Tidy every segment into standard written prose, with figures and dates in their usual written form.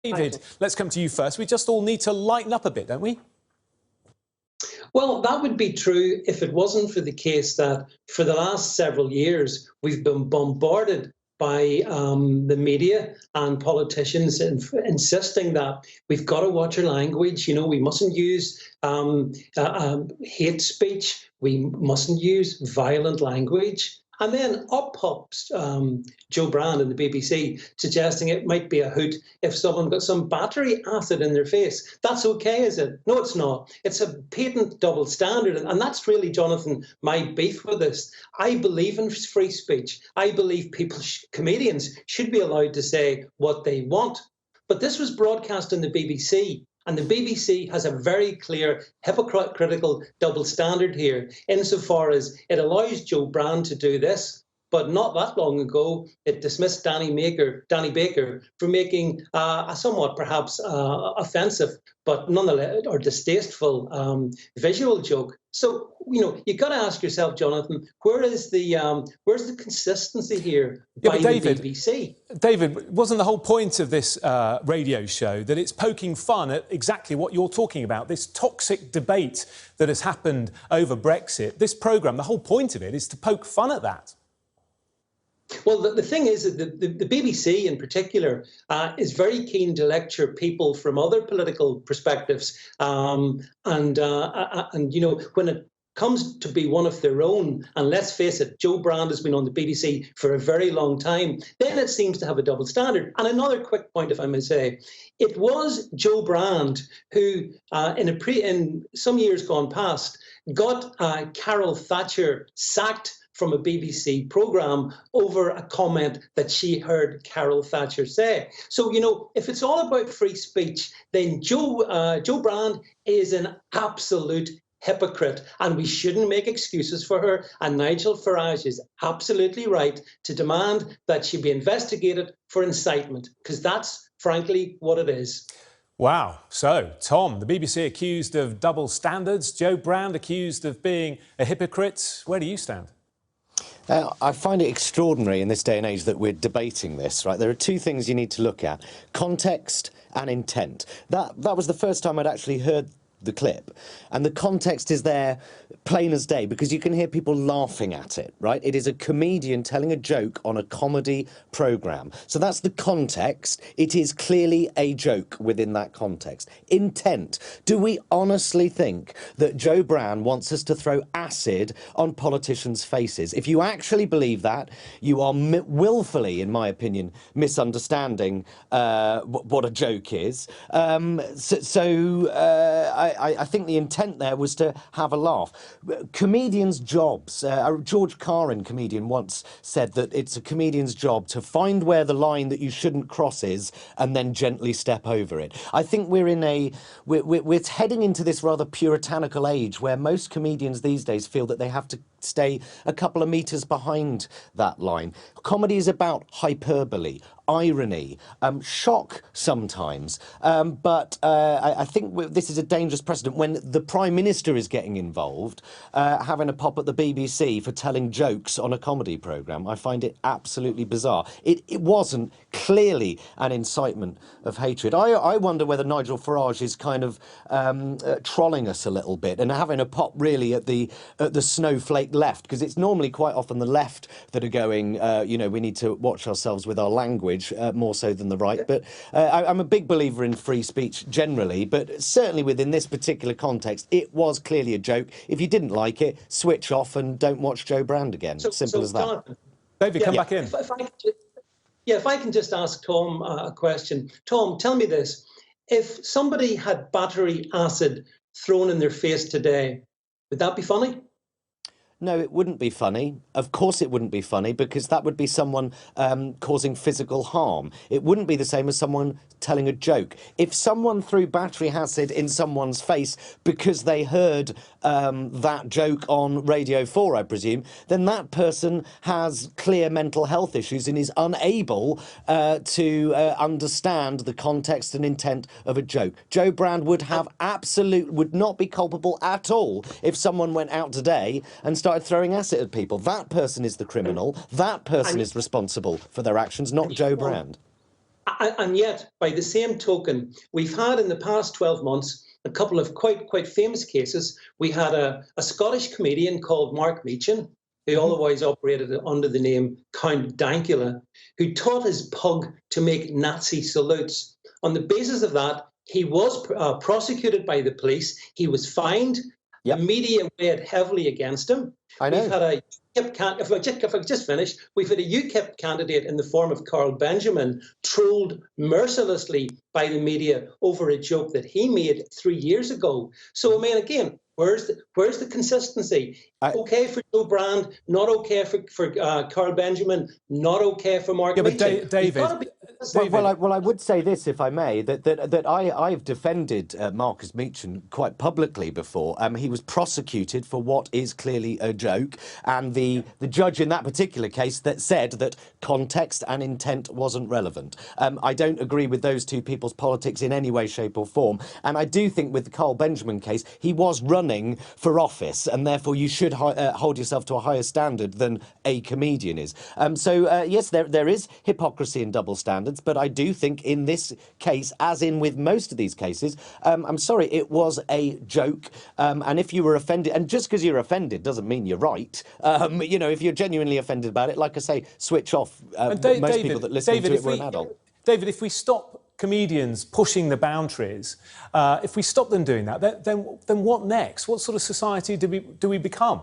David, let's come to you first. We just all need to lighten up a bit, don't we? Well, that would be true if it wasn't for the case that for the last several years, we've been bombarded by the media and politicians insisting that we've got to watch our language. You know, we mustn't use hate speech. We mustn't use violent language. And then up pops Joe Brand in the BBC suggesting it might be a hoot if someone got some battery acid in their face. That's okay, is it? No, it's not. It's a patent double standard. And that's really, Jonathan, my beef with this. I believe in free speech. I believe comedians should be allowed to say what they want. But this was broadcast on the BBC. And the BBC has a very clear hypocritical double standard here, insofar as it allows Joe Brand to do this, but not that long ago, it dismissed Danny Baker for making a somewhat perhaps offensive, but nonetheless, or distasteful visual joke. So, you know, you've got to ask yourself, Jonathan, where's the consistency here by the BBC? David, wasn't the whole point of this radio show that it's poking fun at exactly what you're talking about, this toxic debate that has happened over Brexit? This programme, the whole point of it is to poke fun at that. Well, the thing is that the BBC in particular is very keen to lecture people from other political perspectives. And you know, when it comes to be one of their own, and let's face it, Joe Brand has been on the BBC for a very long time, then it seems to have a double standard. And another quick point, if I may say, it was Joe Brand who, in some years gone past, got Carol Thatcher sacked from a BBC programme over a comment that she heard Carol Thatcher say. So, you know, if it's all about free speech, then Joe Brand is an absolute hypocrite, and we shouldn't make excuses for her. And Nigel Farage is absolutely right to demand that she be investigated for incitement, because that's frankly what it is. Wow. So, Tom, the BBC accused of double standards, Joe Brand accused of being a hypocrite. Where do you stand? I find it extraordinary in this day and age that we're debating this, right? There are two things you need to look at: context and intent. That was the first time I'd actually heard the clip, and the context is there plain as day, because you can hear people laughing at it, right? It is a comedian telling a joke on a comedy programme. So that's the context. It is clearly a joke within that context. Intent. Do we honestly think that Joe Brand wants us to throw acid on politicians' faces? If you actually believe that, you are willfully, in my opinion, misunderstanding what a joke is. I think the intent there was to have a laugh. Comedians' jobs. George Carlin, comedian, once said that it's a comedian's job to find where the line that you shouldn't cross is and then gently step over it. I think we're heading into this rather puritanical age where most comedians these days feel that they have to stay a couple of metres behind that line. Comedy is about hyperbole, irony, shock sometimes, but I think this is a dangerous precedent when the Prime Minister is getting involved, having a pop at the BBC for telling jokes on a comedy programme. I find it absolutely bizarre. It wasn't clearly an incitement of hatred. I wonder whether Nigel Farage is kind of trolling us a little bit and having a pop really at the snowflake left, because it's normally quite often the left that are going, you know, we need to watch ourselves with our language more so than the right. But I'm a big believer in free speech generally, but certainly within this particular context, it was clearly a joke. If you didn't like it, switch off and don't watch Joe Brand again. Simple as that. Jonathan, David, come back in. If I can just ask Tom a question. Tom, tell me this. If somebody had battery acid thrown in their face today, would that be funny? No, it wouldn't be funny. Of course it wouldn't be funny, because that would be someone causing physical harm. It wouldn't be the same as someone telling a joke. If someone threw battery acid in someone's face because they heard that joke on Radio 4, I presume, then that person has clear mental health issues and is unable to understand the context and intent of a joke. Joe Brand would not be culpable at all if someone went out today and started throwing acid at people. That person is the criminal. That person is responsible for their actions, not Joe Brand. And yet, by the same token, we've had in the past 12 months a couple of quite famous cases. We had a Scottish comedian called Mark Meechan, who otherwise operated under the name Count Dankula, who taught his pug to make Nazi salutes. On the basis of that, he was prosecuted by the police. He was fined. Yep. The media weighed heavily against him. I know. We've had a if I could just finish, we've had a UKIP candidate in the form of Carl Benjamin trolled mercilessly by the media over a joke that he made 3 years ago. So, I mean, again, where's the consistency? Okay for Joe Brand, not okay for Carl Benjamin, not okay for Mark Meechan. But David... Well, I would say this, if I may, that I've defended Marcus Meechan quite publicly before. He was prosecuted for what is clearly a joke, and the judge in that particular case that said that context and intent wasn't relevant. I don't agree with those two people's politics in any way, shape or form, and I do think with the Carl Benjamin case, he was running for office, and therefore you should hold yourself to a higher standard than a comedian is. Yes, there is hypocrisy and double standards, but I do think in this case, as in with most of these cases, I'm sorry, it was a joke. And if you were offended, and just because you're offended doesn't mean you're right. You know, if you're genuinely offended about it, like I say, switch off. Most people that listen to it were an adult. David, if we stop comedians pushing the boundaries, if we stop them doing that, then what next? What sort of society do we become?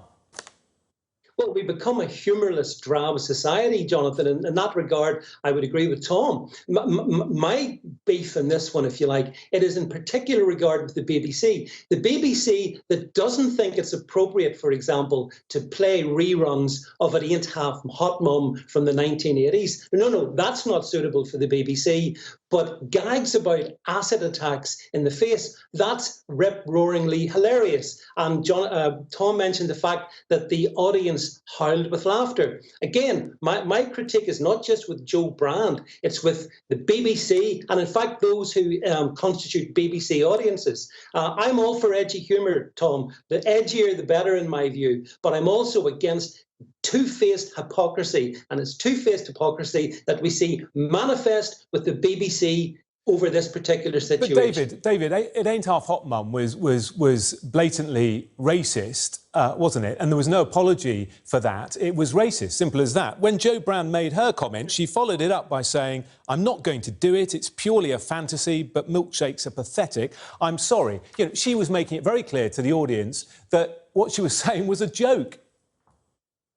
Well, we become a humourless, drab society, Jonathan. And in that regard, I would agree with Tom. My beef in this one, if you like, it is in particular regard with the BBC. The BBC that doesn't think it's appropriate, for example, to play reruns of It Ain't Half Hot Mum from the 1980s. No, that's not suitable for the BBC. But gags about acid attacks in the face, that's rip-roaringly hilarious. And Tom mentioned the fact that the audience howled with laughter. Again, my critique is not just with Joe Brand, it's with the BBC, and in fact those who constitute BBC audiences. I'm all for edgy humour, Tom. The edgier, the better in my view. But I'm also against two-faced hypocrisy, and it's two-faced hypocrisy that we see manifest with the BBC over this particular situation. But David, It Ain't Half Hot Mum was blatantly racist, wasn't it? And there was no apology for that. It was racist, simple as that. When Jo Brand made her comment, she followed it up by saying, "I'm not going to do it. It's purely a fantasy, but milkshakes are pathetic. I'm sorry." You know, she was making it very clear to the audience that what she was saying was a joke.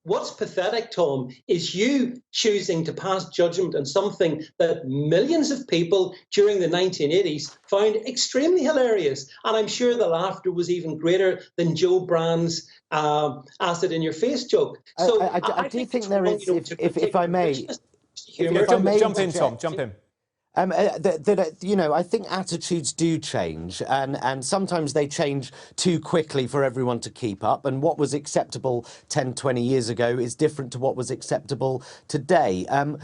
What's pathetic, Tom, is you choosing to pass judgment on something that millions of people during the 1980s found extremely hilarious. And I'm sure the laughter was even greater than Joe Brand's acid in your face joke. So I do think there is, if I may... Jump in, Tom, jump in. You know, I think attitudes do change, and sometimes they change too quickly for everyone to keep up. And what was acceptable 10, 20 years ago is different to what was acceptable today. And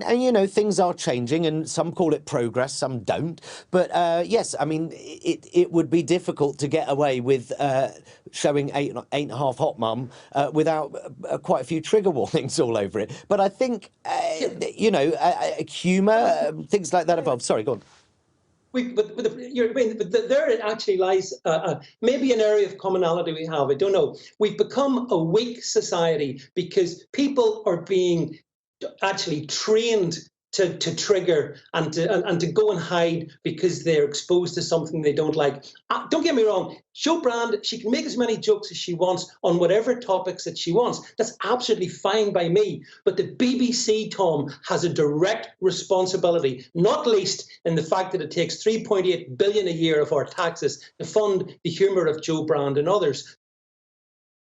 you know, things are changing, and some call it progress, some don't. But yes, I mean, it would be difficult to get away with showing Ain't Half Hot Mum without quite a few trigger warnings all over it. But I think, you know, humour, things like that above. Sorry, go on. But there actually lies maybe an area of commonality we have. I don't know. We've become a weak society because people are being actually trained to trigger and to go and hide because they're exposed to something they don't like. Don't get me wrong, Jo Brand, she can make as many jokes as she wants on whatever topics that she wants. That's absolutely fine by me. But the BBC, Tom, has a direct responsibility, not least in the fact that it takes $3.8 billion a year of our taxes to fund the humour of Jo Brand and others.